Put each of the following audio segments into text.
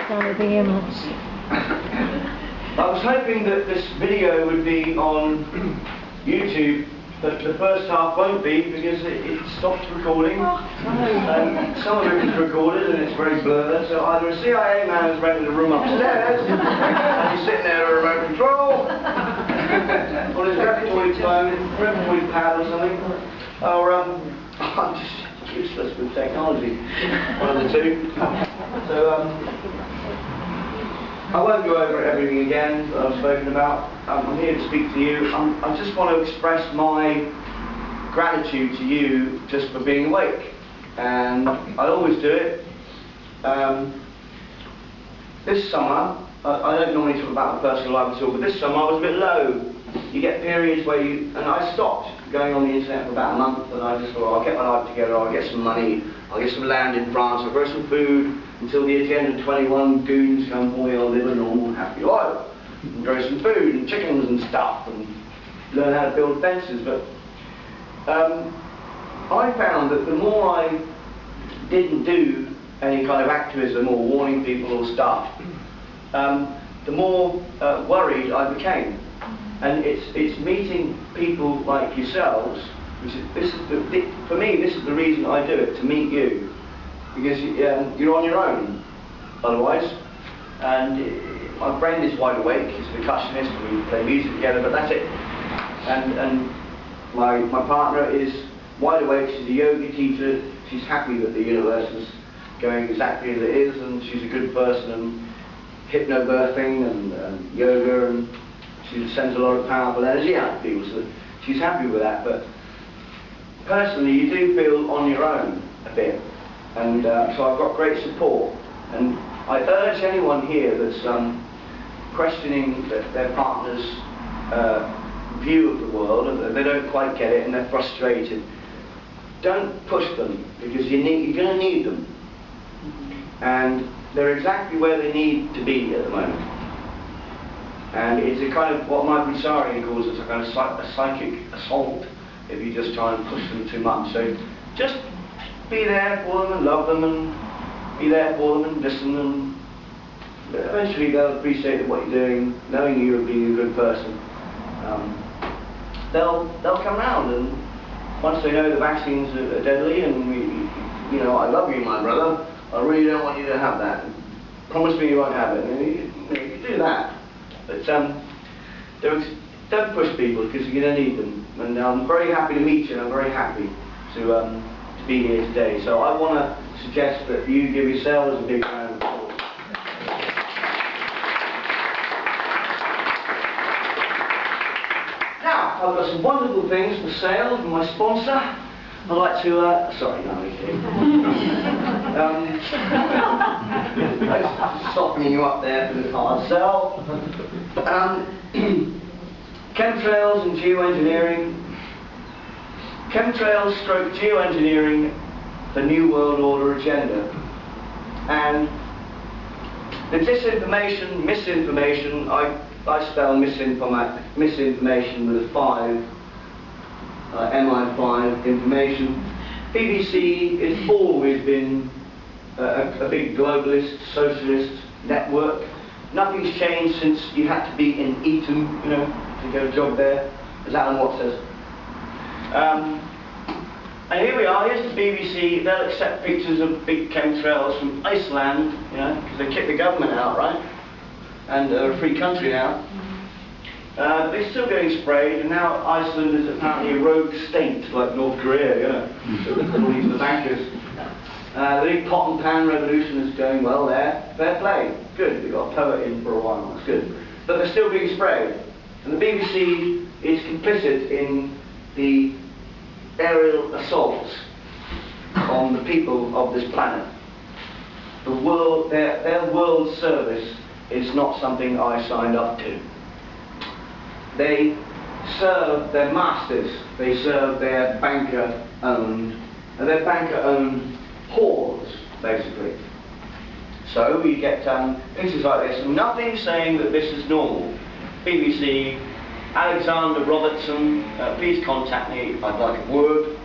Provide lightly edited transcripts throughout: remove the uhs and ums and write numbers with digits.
Gonna be immense. I was hoping that this video would be on YouTube, but the first half won't be because it stopped recording. Some of it is recorded and it's very blurred, so either a CIA man has rented a room upstairs and he's sitting there at a remote control, or his repertory phone, repertory pad or something, or I'm just useless with technology, one of the two. So I won't go over everything again that I've spoken about. I'm here to speak to you. I just want to express my gratitude to you just for being awake. And I always do it. This summer, I don't normally talk about my personal life at all, but this summer I was a bit low. You get periods where and I stopped going on the internet for about a month, and I just thought, I'll get my life together, I'll get some money, I'll get some land in France, I'll grow some food, until the Agenda 21 goons come for me, I'll live a normal, happy life, and grow some food, and chickens and stuff, and learn how to build fences. But I found that the more I didn't do any kind of activism or warning people or stuff, the more worried I became. And it's meeting people like yourselves, which is, for me, this is the reason I do it, to meet you. Because you're on your own, otherwise. And my friend is wide awake, he's a percussionist, and we play music together, but that's it. And my partner is wide awake, she's a yoga teacher, she's happy that the universe is going exactly as it is, and she's a good person, and hypnobirthing and yoga, and she sends a lot of powerful energy out to people, so she's happy with that. But personally, you do feel on your own a bit. And so I've got great support, and I urge anyone here that's questioning their partner's view of the world, and they don't quite get it and they're frustrated, don't push them, because you're going to need them. And they're exactly where they need to be at the moment. And it's a kind of what Michael Sarian calls a kind of a psychic assault if you just try and push them too much. So just be there for them and love them, and be there for them and listen, and eventually they'll appreciate what you're doing, knowing you and being a good person. They'll come round, and once they know the vaccines are deadly, and you know, I love you, my brother, I really don't want you to have that. Promise me you won't have it. You can do that, but don't push people, because you're going to need them. And I'm very happy to meet you, and I'm very happy to be here today. So I want to suggest that you give yourselves a big round of applause. Now, I've got some wonderful things for sale from my sponsor. I'd like to, sorry, no, I'm kidding. I'm softening you up there for the hard sell. Chemtrails and geoengineering. Chemtrails stroke geoengineering, the New World Order agenda. And the disinformation, misinformation, I spell misinformation with a 5, MI5, information. BBC has always been a big globalist, socialist network. Nothing's changed since you had to be in Eton, you know, to get a job there, as Alan Watts says. And here we are, here's the BBC. They'll accept pictures of big chemtrails from Iceland, you know, because they kicked the government out, right? And they're a free country now. They're still getting sprayed, and now Iceland is apparently a rogue state, like North Korea, you know, according to the bankers. The big pot and pan revolution is going well there. Fair play. Good, we've got a poet in for a while, that's good. But they're still being sprayed. And the BBC is complicit in the aerial assaults on the people of this planet. The world, their world service is not something I signed up to. They serve their masters, they serve their banker-owned whores, basically. So we get pictures like this, and nothing saying that this is normal. BBC, Alexander Robertson, please contact me if I'd like a word.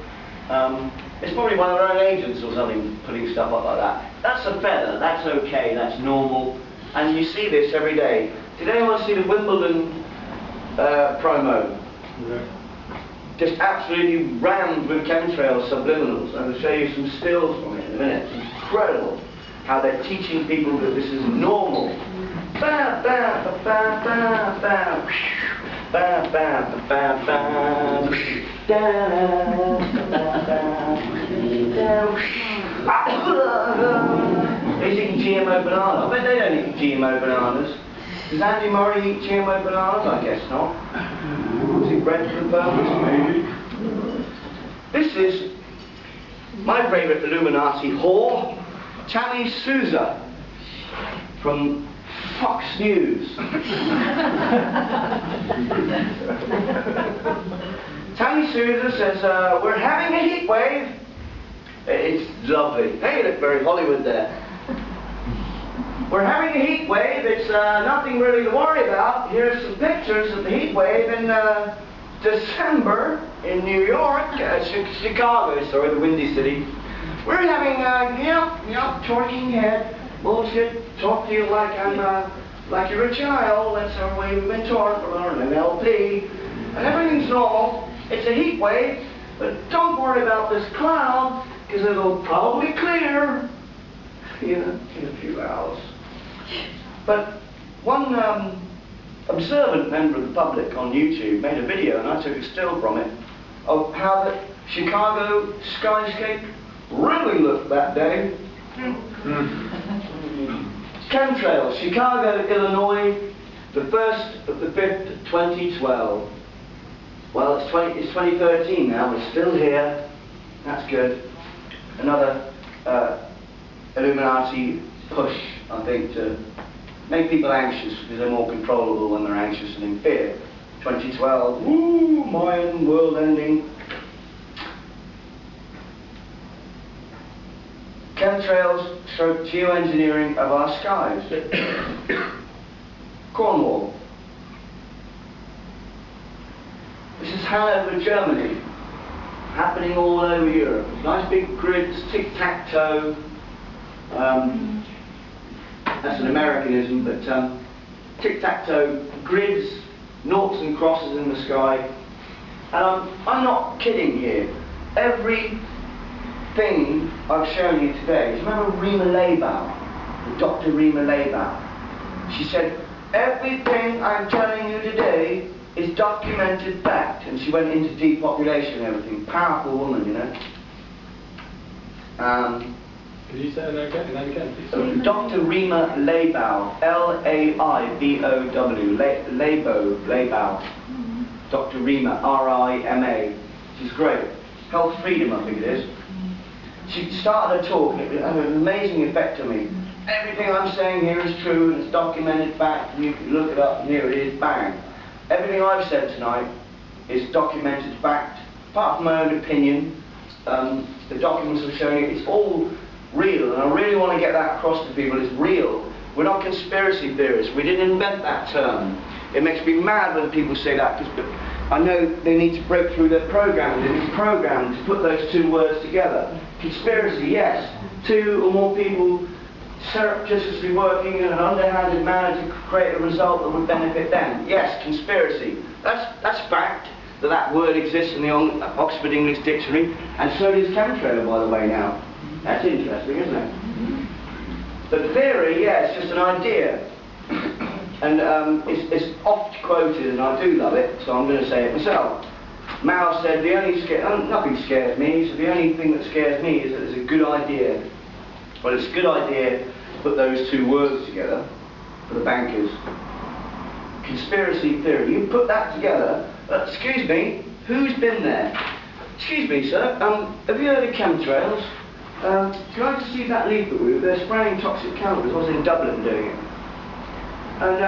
It's probably one of their own agents or something putting stuff up like that. That's a feather, that's okay, that's normal. And you see this every day. Did anyone see the Wimbledon promo? No. Just absolutely rammed with chemtrails subliminals. I'm going to show you some stills from it in a minute. It's incredible how they're teaching people that this is normal. Ba, ba, ba, ba, ba, ba. Ba, ba, ba, ba, ba. Da, da, ba, ba, da. They're eating GMO bananas. I bet they don't eat GMO bananas. Does Andy Murray eat GMO bananas? I guess not. Is he bred for the purpose? Maybe. This is my favourite Illuminati whore, Tammy Souza from Fox News. Tammy Souza says, we're having a heat wave. It's lovely. Hey, you look very Hollywood there. We're having a heat wave. It's nothing really to worry about. Here's some pictures of the heat wave in December in New York, Chicago, sorry, the Windy City. We're having, talking head, bullshit, talk to you like I'm, like you're a child. That's the way we've been taught. We're learning LP. And everything's normal. It's a heat wave, but don't worry about this cloud, because it'll probably clear, in a few hours. But one observant member of the public on YouTube made a video, and I took a still from it, of how the Chicago skyscape really looked that day. Chemtrails, Chicago, Illinois, the 1st of the 5th, 2012. Well, it's 2013 now, we're still here. That's good. Another Illuminati push, I think, to make people anxious because they're more controllable when they're anxious and in fear. 2012, woo, Mayan world ending. Chemtrails show geoengineering of our skies. Cornwall. This is Hanover, Germany. Happening all over Europe. Nice big grids, tic-tac-toe. That's an Americanism, but tic-tac-toe grids, noughts and crosses in the sky. And I'm not kidding here. Everything I've shown you today. Do you remember Rima Leibau, the Dr. Rima Leibau? She said, everything I'm telling you today is documented fact. And she went into depopulation and everything. Powerful woman, you know. Could you say that again, please? Dr. Rima Leibau, L-A-I-B-O-W, Leibau. Dr. Rima, R-I-M-A. She's great. Health Freedom, I think it is. She started her talk, and it had an amazing effect on me. Everything I'm saying here is true, and it's documented fact, and you can look it up, and here it is, bang. Everything I've said tonight is documented fact, apart from my own opinion. The documents have shown you it's all real, and I really want to get that across to people. It's real. We're not conspiracy theorists. We didn't invent that term. It makes me mad when people say that, because I know they need to break through their programming. They need programming to put those two words together. Conspiracy, yes. Two or more people surreptitiously working in an underhanded manner to create a result that would benefit them. Yes, conspiracy. That's fact. That word exists in the Oxford English Dictionary, and so does chemtrail, by the way, now. That's interesting, isn't it? The theory, yeah, it's just an idea. And it's oft quoted, and I do love it, so I'm going to say it myself. Mao said, nothing scares me. He said, the only thing that scares me is that it's a good idea. Well, it's a good idea to put those two words together for the bankers. Conspiracy theory. You put that together. Excuse me, who's been there? Excuse me, sir. Have you heard of chemtrails? Can I just see that leaflet with you? They're spraying toxic chemicals. I was in Dublin doing it. And,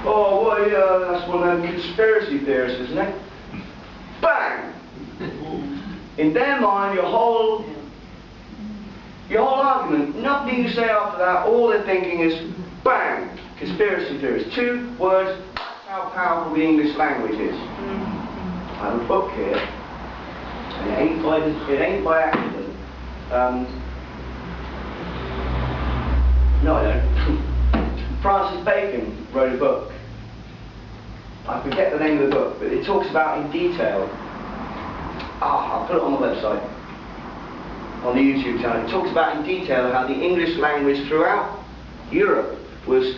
oh, well, yeah, that's one of them conspiracy theorists, isn't it? Bang! In their mind, your whole argument, nothing you say after that, all they're thinking is, bang! Conspiracy theorists. Two words, that's how powerful the English language is. I have a book here. It ain't by accident. No, I don't. Francis Bacon wrote a book. I forget the name of the book, but it talks about in detail. I'll put it on the website, on the YouTube channel. It talks about in detail how the English language throughout Europe was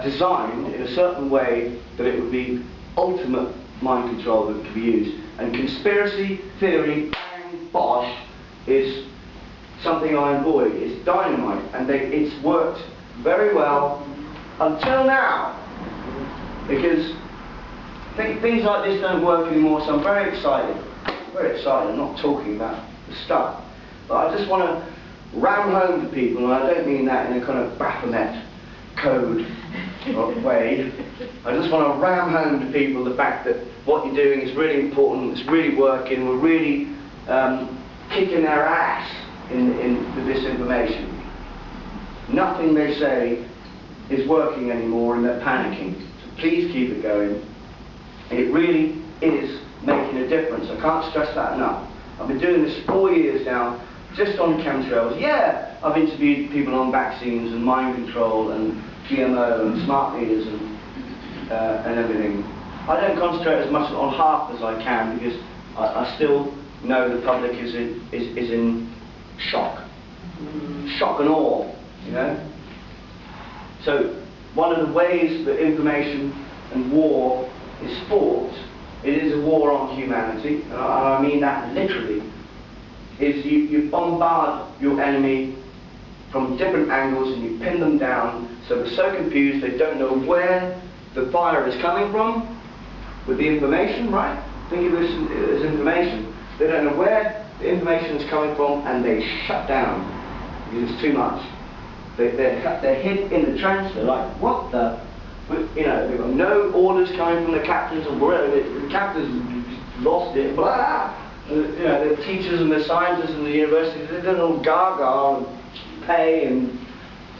designed in a certain way that it would be ultimate mind control that could be used. And conspiracy theory, bang, bosh, is something I employ. It's dynamite, and it's worked very well until now. Because things like this don't work anymore, so I'm very excited. Very excited. I'm not talking about the stuff. But I just want to ram home to people, and I don't mean that in a kind of Baphomet code way. I just want to ram home to people the fact that what you're doing is really important, it's really working, we're really kicking their ass with this information. Nothing they say is working anymore, and they're panicking. So please keep it going. It really is making a difference. I can't stress that enough. I've been doing this 4 years now, just on chemtrails. Yeah, I've interviewed people on vaccines and mind control and GMO and smart meters and everything. I don't concentrate as much on half as I can, because I still know the public is in shock. Shock and awe, you know? So one of the ways that information and war is fought, it is a war on humanity, and I mean that literally, is you bombard your enemy from different angles and you pin them down so they're so confused they don't know where the fire is coming from with the information, right? Think of this as information. They don't know where the information is coming from, and they shut down because it's too much. They're hid in the trance. They're like, what the? You know, they've got no orders coming from the captains or wherever. The captains lost it. Blah. You know, the teachers and the scientists and the universities, they're doing all gaga and pay and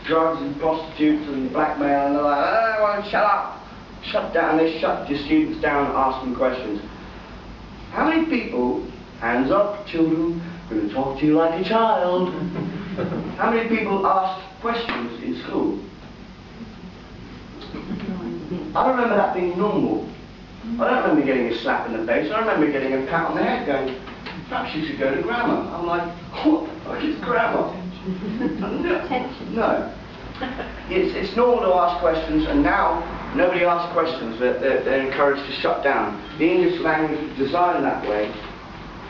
drugs and prostitutes and blackmail, and they're like, oh, well, shut up, shut down. They shut your students down and ask them questions. How many people, hands up, children, we're going to talk to you like a child. How many people asked questions in school? I remember that being normal. I don't remember getting a slap in the face. I remember getting a pat on the head going, perhaps you should go to grammar. I'm like, what the fuck is grammar? No. It's normal to ask questions, and now nobody asks questions. They're encouraged to shut down. The English language is designed that way,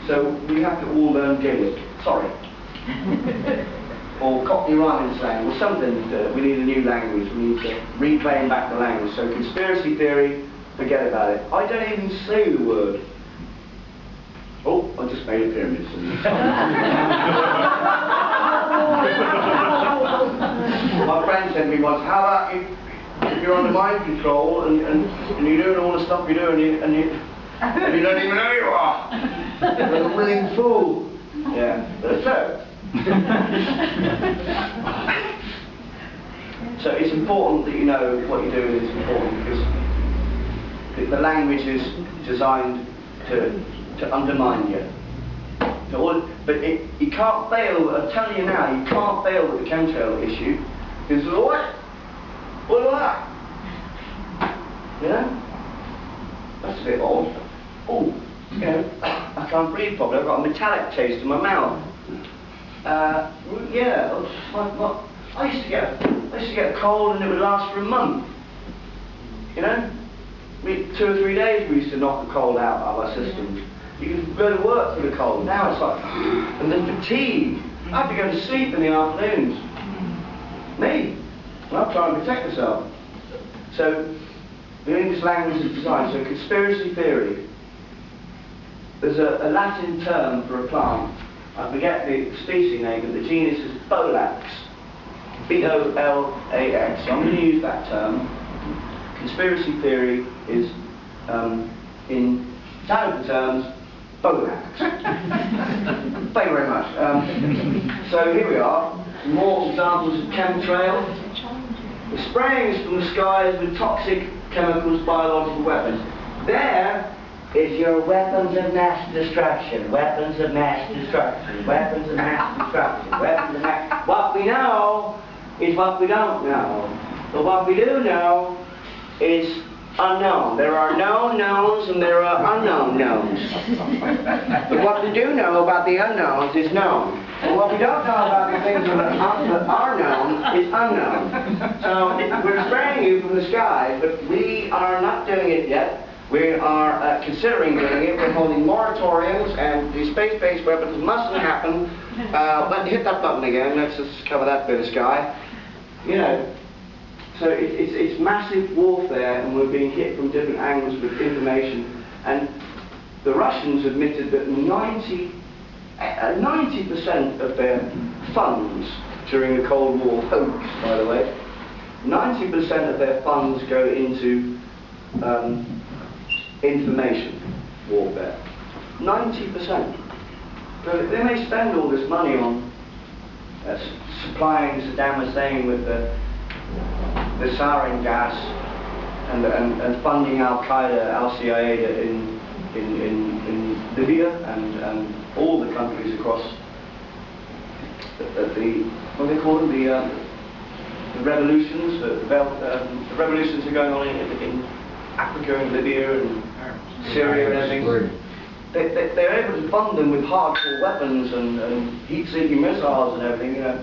so we have to all learn Gaelic. Sorry. Or Cockney rhyming slang, or something. We need a new language. We need to reclaim back the language. So conspiracy theory, forget about it. I don't even say the word. Oh, I just made a pyramid. My friend said to me once, how about if you're under mind control and you're doing all the stuff you're doing and you don't even know you are? You're a willing fool. Yeah, that's so. So it's important that you know what you're doing is important, because the language is designed to undermine you. But you can't fail, I'm telling you now, you can't fail with the chemtrail issue, because what? What is that? You know? That's a bit odd. Oh, you know, I can't breathe properly, I've got a metallic taste in my mouth. Yeah, I used to get a cold and it would last for a month. You know? 2 or 3 days we used to knock the cold out of our systems. You could go to work for the cold. Now it's like, and then fatigue. I have to go to sleep in the afternoons. Me. And I'm trying to protect myself. So, the English language is designed. So, conspiracy theory. There's a Latin term for a plant. I forget the species name, but the genus is Bolax. B-O-L-A-X. So I'm going to use that term. Conspiracy theory is, in technical terms, Bolax. Thank you very much. So here we are. More examples of chemtrails. The sprayings from the skies with toxic chemicals, biological weapons. There, is your weapons of mass destruction, weapons of mass destruction, weapons of mass destruction, weapons of mass... What we know is what we don't know. But what we do know is unknown. There are known knowns and there are unknown knowns. But what we do know about the unknowns is known. And what we don't know about the things that are known is unknown. So we're spraying you from the sky, but we are not doing it yet. We are considering doing it. We're holding moratoriums, and the space-based weapons mustn't happen. Hit that button again. Let's just cover that bit of sky. You know, so it's massive warfare, and we're being hit from different angles with information. And the Russians admitted that 90% of their funds during the Cold War, hoax by the way, 90% of their funds go into information warfare. 90%. So they may spend all this money on supplying Saddam Hussein with the sarin gas and funding Al-Qaeda, Al-Qaeda in Libya and all the countries across what do they call them, the revolutions, the revolutions are going on in Africa and Libya and Syria and everything. They're able to fund them with hardcore weapons and heat-seeking missiles and everything, you know.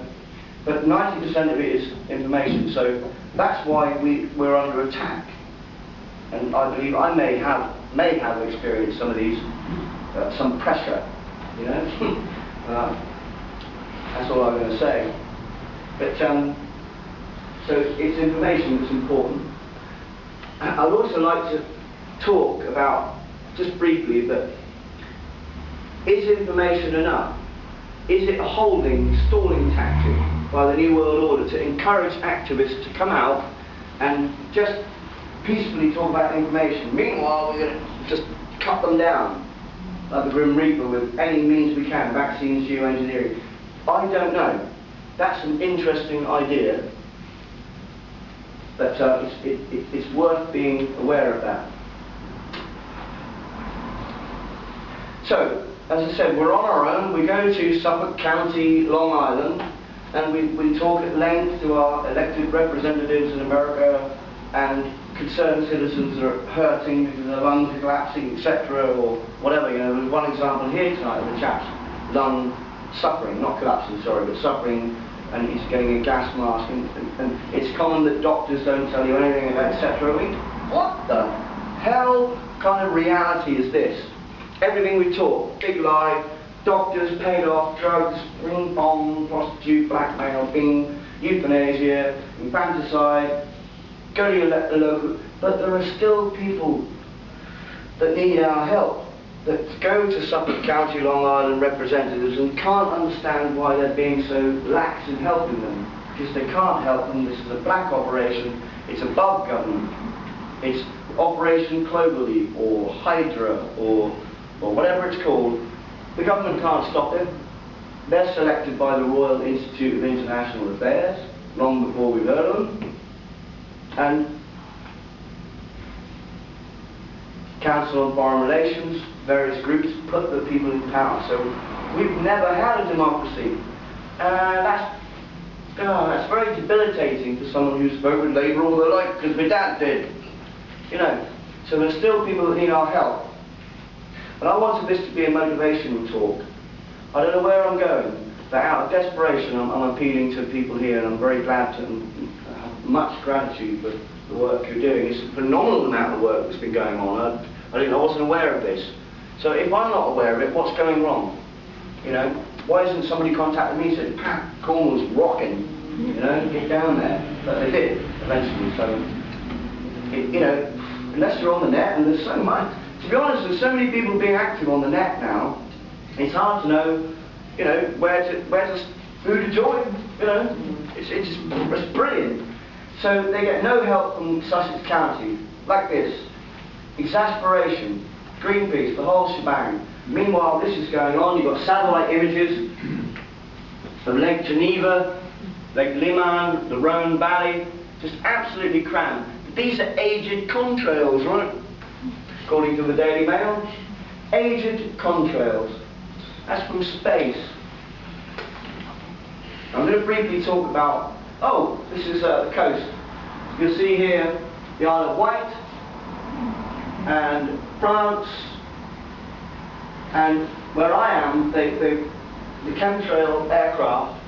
But 90% of it is information, so that's why we're under attack. And I believe I may have experienced some of these, some pressure, you know. That's all I'm going to say. But so it's information that's important. I'd also like to talk about, just briefly, that is information enough? Is it a holding, stalling tactic by the New World Order to encourage activists to come out and just peacefully talk about information? Meanwhile, we're going to just cut them down like the Grim Reaper with any means we can, vaccines, geoengineering. I don't know. That's an interesting idea, but it's worth being aware of that. So, as I said, we're on our own. We go to Suffolk County, Long Island, and we talk at length to our elected representatives in America and concerned citizens that are hurting because their lungs are collapsing, etc., or whatever. You know, there's one example here tonight of a chap's lung suffering, not collapsing, sorry, but suffering, and he's getting a gas mask, and it's common that doctors don't tell you anything about, etc. I mean, what the hell kind of reality is this? Everything we talk, big lie, doctors paid off, drugs, ring bomb, prostitute, blackmail, bing, euthanasia, infanticide, go to your local, but there are still people that need our help, that go to Suffolk County, Long Island representatives and can't understand why they're being so lax in helping them, because they can't help them. This is a black operation, it's above government, it's Operation Cloverleaf or Hydra or whatever it's called. The government can't stop it. They're selected by the Royal Institute of International Affairs, long before we've heard of them. And Council on Foreign Relations, various groups put the people in power. So we've never had a democracy. That's very debilitating for someone who's voted Labour all their life, because my dad did. You know, so there's still people that need our help. And I wanted this to be a motivational talk. I don't know where I'm going, but out of desperation I'm appealing to people here, and I'm very glad to have much gratitude for the work you're doing. It's a phenomenal amount of work that's been going on. I wasn't aware of this. So if I'm not aware of it, what's going wrong? You know, why isn't somebody contacted me and said, Pat, Cornwall's rocking, you know, get down there? But they did, eventually. So, you know, unless you're on the net, and there's so much. To be honest, there's so many people being active on the net now, it's hard to know, you know, who to join, you know. It's brilliant. So they get no help from Sussex County, like this. Exasperation, Greenpeace, the whole shebang. Meanwhile, this is going on. You've got satellite images of Lake Geneva, Lake Leman, the Rhone Valley, just absolutely crammed. These are aged contrails, right? according to the Daily Mail. Aged contrails. That's from space. I'm going to briefly talk about, this is the coast. You'll see here the Isle of Wight and France, and where I am, the chemtrail aircraft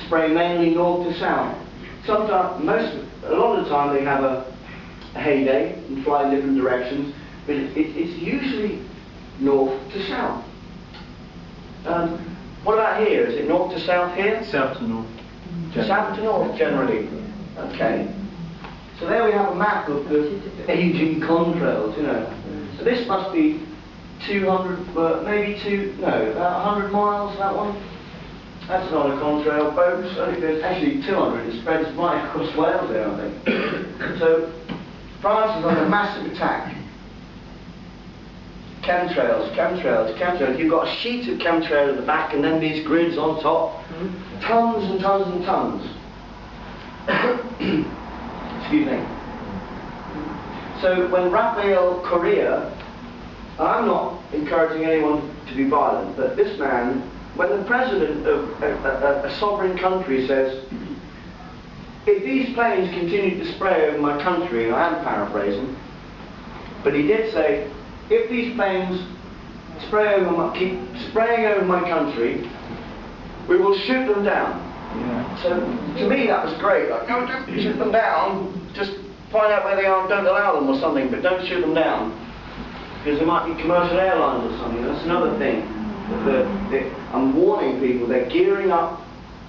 spray mainly north to south. Sometimes, a lot of the time they have a heyday and fly in different directions, but it's usually north to south. What about here? Is it north to south here? South to north. South to north, generally. Okay. So there we have a map of the aging contrails, you know. So this must be 200, about 100 miles, that one. That's not a contrail, folks. Actually 200. It spreads right across Wales there, I think. So France is under massive attack. Chemtrails. You've got a sheet of chemtrail at the back and then these grids on top. Tons and tons and tons. Excuse me. So when Rafael Correa, I'm not encouraging anyone to be violent, but this man, when the president of a sovereign country says, if these planes continue to spray over my country, and I am paraphrasing, but he did say, if these planes keep spraying over my country, we will shoot them down. Yeah. So to me that was great. Like, no, don't shoot them down. Just find out where they are and don't allow them or something, but don't shoot them down. Because there might be commercial airlines or something. That's another thing. I'm warning people, they're gearing up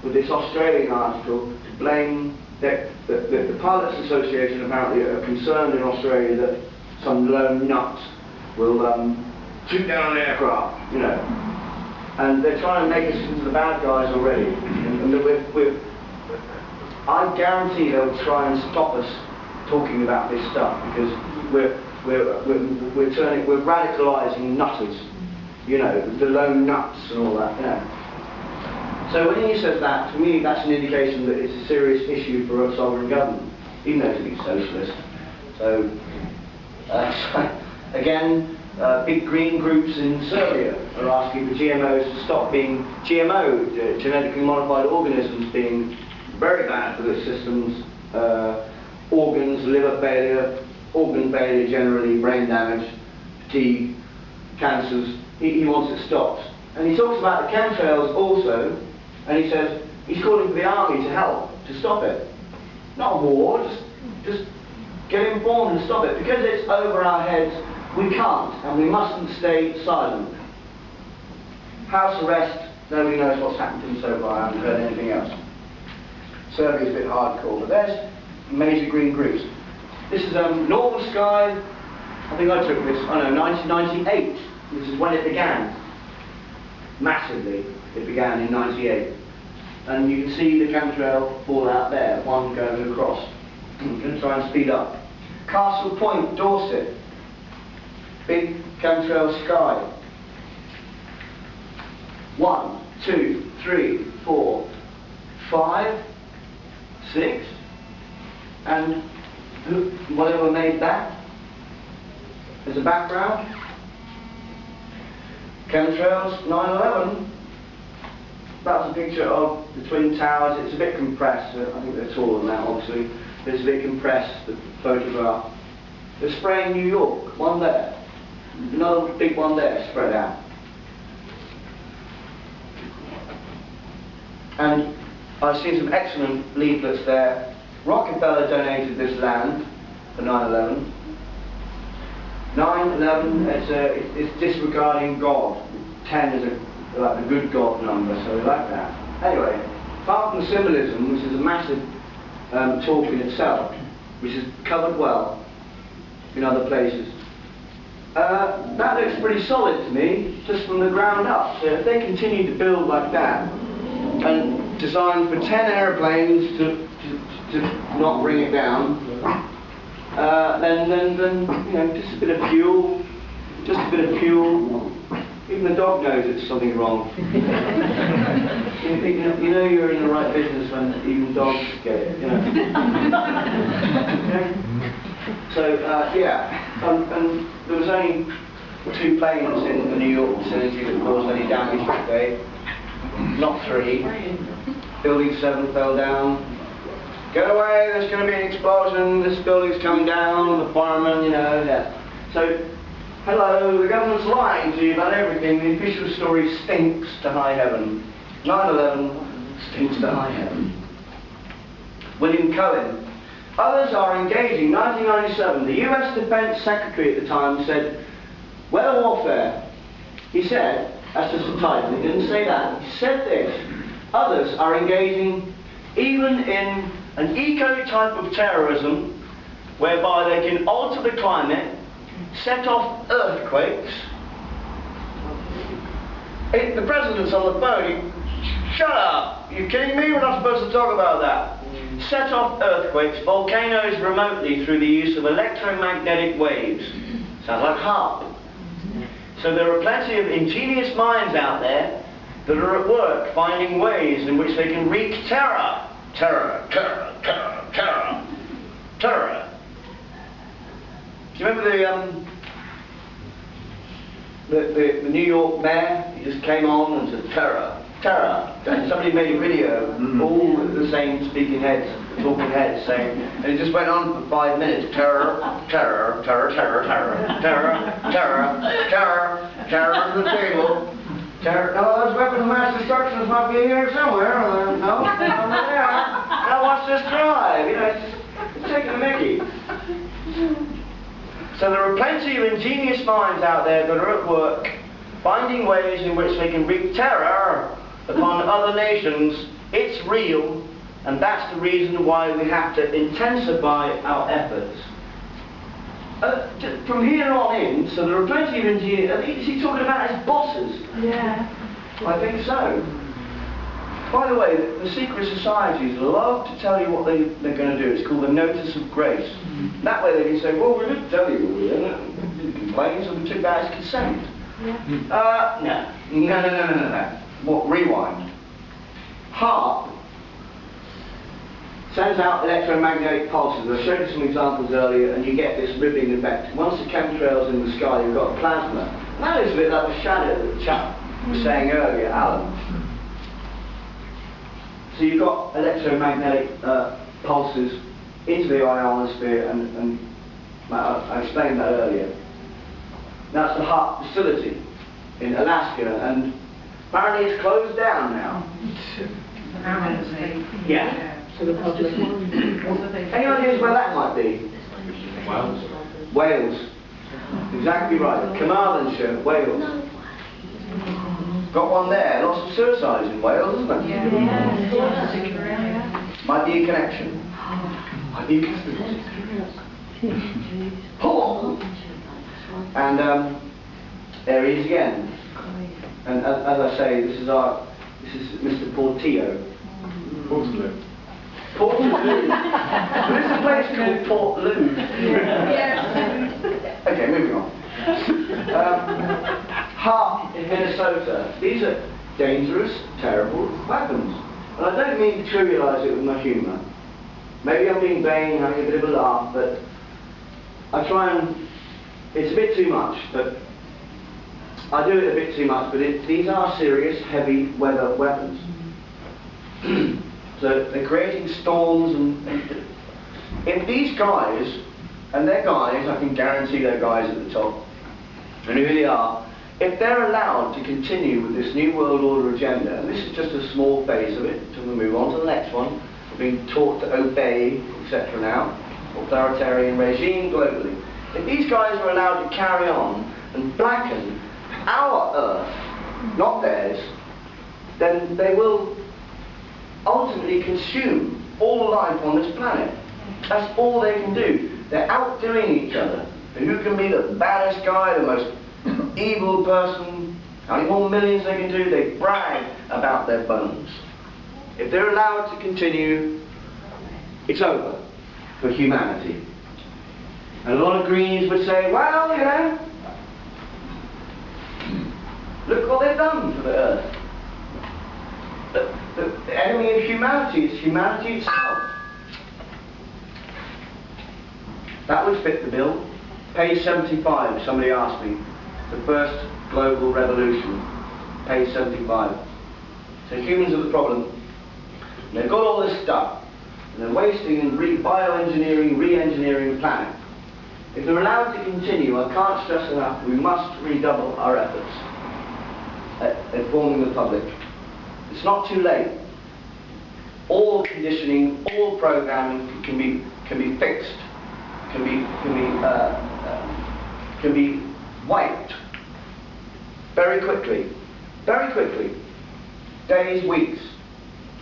with this Australian article to blame the Pilots Association apparently are concerned in Australia that some lone nuts will shoot down an aircraft, you know. And they're trying to make us into the bad guys already. And I guarantee they'll try and stop us talking about this stuff because we're radicalising nutters, you know, the lone nuts and all that, you know. So when he says that, to me that's an indication that it's a serious issue for a sovereign government, even though it's socialist. So, again, big green groups in Serbia are asking for GMOs to stop being GMO, genetically modified organisms, being very bad for the system's organs, liver failure, organ failure generally, brain damage, fatigue, cancers. He wants it stopped. And he talks about the chemtrails also, and he says he's calling for the army to help to stop it. Not a war, just get informed and stop it. Because it's over our heads, we can't, and we mustn't stay silent. House arrest, nobody knows what's happened to him so far, I haven't heard anything else. Serbia's a bit hardcore, but there's major green groups. This is Northern Sky, I think I took this, 1998. This is when it began. Massively, it began in 98. And you can see the chemtrail fallout there, one going across. I'm going to try and speed up. Castle Point, Dorset. Big chemtrail sky. 1, 2, 3, 4, 5, 6, and whatever made that as a background. Chemtrails, 9/11. That's a picture of the Twin Towers. It's a bit compressed. I think they're taller than that, obviously. It's a bit compressed, the photograph. They're spraying New York. One there. Another big one there, spread out. And I've seen some excellent leaflets there. Rockefeller donated this land for 9/11. 9/11, it's disregarding God. 10 is like the good God number, so we like that. Anyway, apart from the symbolism, which is a massive talk in itself, which is covered well in other places, that looks pretty solid to me, just from the ground up. So if they continue to build like that, and design for 10 airplanes to not bring it down, then you know, just a bit of fuel, even the dog knows it's something wrong. you know you're in the right business when even dogs get it, you know. Okay? So, yeah, and there was only 2 planes in the New York vicinity that caused any damage that day. Not 3. Building 7 fell down. Get away, there's going to be an explosion, this building's coming down, the fireman, you know, yeah. So, hello, the government's lying to you about everything. The official story stinks to high heaven. 9/11 stinks to high heaven. William Cohen. Others are engaging. 1997, the US Defense Secretary at the time said, weather warfare. He said, that's just a title, he didn't say that. He said this, others are engaging even in an eco-type of terrorism whereby they can alter the climate, set off earthquakes. The president's on the phone, shut up, you kidding me? We're not supposed to talk about that. Set off earthquakes, volcanoes remotely through the use of electromagnetic waves. Sounds like HARP. So there are plenty of ingenious minds out there that are at work finding ways in which they can wreak terror. Terror, terror, terror, terror, terror. Do you remember the New York mayor? He just came on and said terror, terror. And somebody made a video, all the same speaking heads, talking heads saying, and it just went on for 5 minutes. Terror, terror, terror, terror, terror, terror, terror, terror, terror under the table. Terror. No, those weapons of mass destruction might be here somewhere. No, over there. Now watch this drive. You know, it's taking a mickey. So there are plenty of ingenious minds out there that are at work finding ways in which they can wreak terror upon other nations. It's real, and that's the reason why we have to intensify our efforts. From here on in, so there are plenty of engineers. Is he talking about his bosses? Yeah. I think so. By the way, the secret societies love to tell you what they're going to do. It's called the Notice of Grace. That way they can say, well, we didn't tell you, we didn't complain, so we took that as consent. Yeah. No. What? Rewind. HARP sends out electromagnetic pulses. I showed you some examples earlier, and you get this ribbing effect. Once the chemtrails in the sky, you've got plasma. And that is a bit like the shadow that the chap was saying earlier, Alan. So you've got electromagnetic pulses into the ionosphere, and I explained that earlier. That's the HARP facility in Alaska, and apparently it's closed down now. Yeah. So the public. Any ideas where that might be? Wales. Wales. Exactly right. Carmarthenshire, Wales. Got one there. Lots of suicides in Wales, isn't there? Yeah. Might be a connection. Might be a conspiracy. Paul! And there he is again. And as I say, this is Mr. Portillo. Portaloo. Portaloo. There is a place called Portaloo. Yeah. Okay, moving on. HARP in Minnesota. These are dangerous, terrible weapons. And I don't mean to trivialise it with my humour. Maybe I'm being vain, having a bit of a laugh, but I try and... It's a bit too much, but... I do it a bit too much, but these are serious, heavy weather weapons. So they're creating storms, and if these guys, and they're guys, I can guarantee they're guys at the top, and who they are, if they're allowed to continue with this New World Order agenda, and this is just a small phase of it, until we move on to the next one, we're being taught to obey, etc. now, authoritarian regime globally. If these guys are allowed to carry on and blacken our Earth, not theirs, then they will ultimately consume all life on this planet. That's all they can do. They're outdoing each other. And who can be the baddest guy, the most evil person, how many more millions they can do, they brag about their bones. If they're allowed to continue, it's over for humanity. And a lot of greenies would say, well, you know, look what they've done to the Earth. The enemy of humanity is humanity itself. That would fit the bill. Page 75, somebody asked me. The first global revolution. Page 75. So humans are the problem. And they've got all this stuff. And they're wasting and bioengineering, re-engineering the planet. If they're allowed to continue, I can't stress enough, we must redouble our efforts at informing the public. It's not too late. All conditioning, all programming can be fixed, can be wiped very quickly, days, weeks.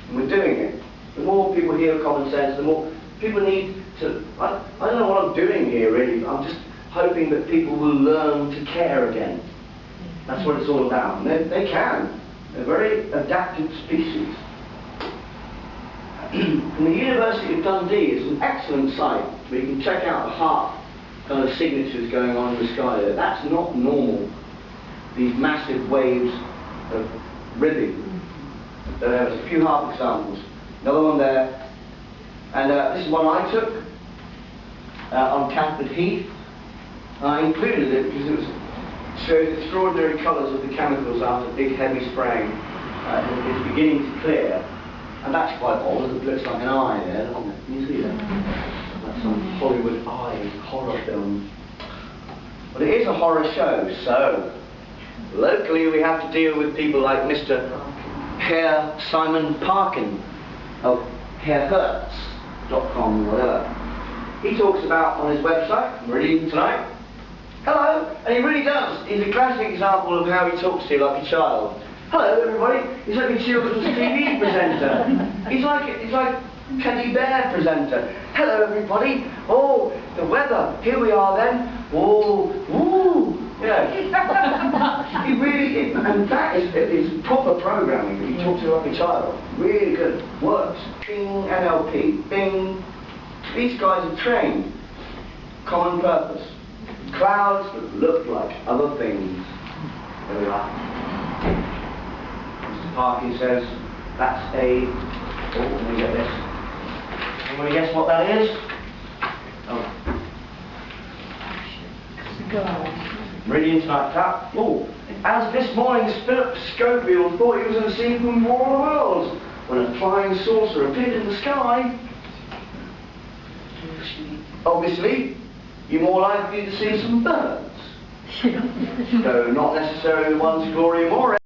And we're doing it. The more people hear common sense, the more people need to. I don't know what I'm doing here really. I'm just hoping that people will learn to care again. That's what it's all about. And they can. They're a very adaptive species. And the University of Dundee is an excellent site where you can check out the heart kind of signatures going on in the sky there. That's not normal. These massive waves of ribbing. There's a few half examples. Another one there. And this is one I took on Camford Heath. I included it because it shows extraordinary colours of the chemicals after big heavy spraying. It's beginning to clear. And that's quite odd. It looks like an eye there, doesn't it? Can you see that? That's some Hollywood eye horror film. But it is a horror show, so locally we have to deal with people like Mr. Herr Simon Parkin of herhertz.com, whatever. He talks about on his website, I'm reading tonight, hello, and he really does. He's a classic example of how he talks to you like a child. Hello everybody, he's like a children's TV presenter. He's like teddy bear presenter. Hello everybody, oh, the weather, here we are then, oh, woo, you know. He really is, and that is proper programming. He talks to you like a child. Really good, works. Bing, NLP, bing. These guys are trained. Common purpose. Clouds that look like other things. There we are. Mr. Parkin says that's a. Oh, let me get this. Anybody guess what that is? Oh. Meridian type tap. Oh, as this morning's Philip Schofield thought he was going to see from War of the Worlds when a flying saucer appeared in the sky. Obviously, you're more likely to see some birds. Though not necessarily the ones Gloria Moore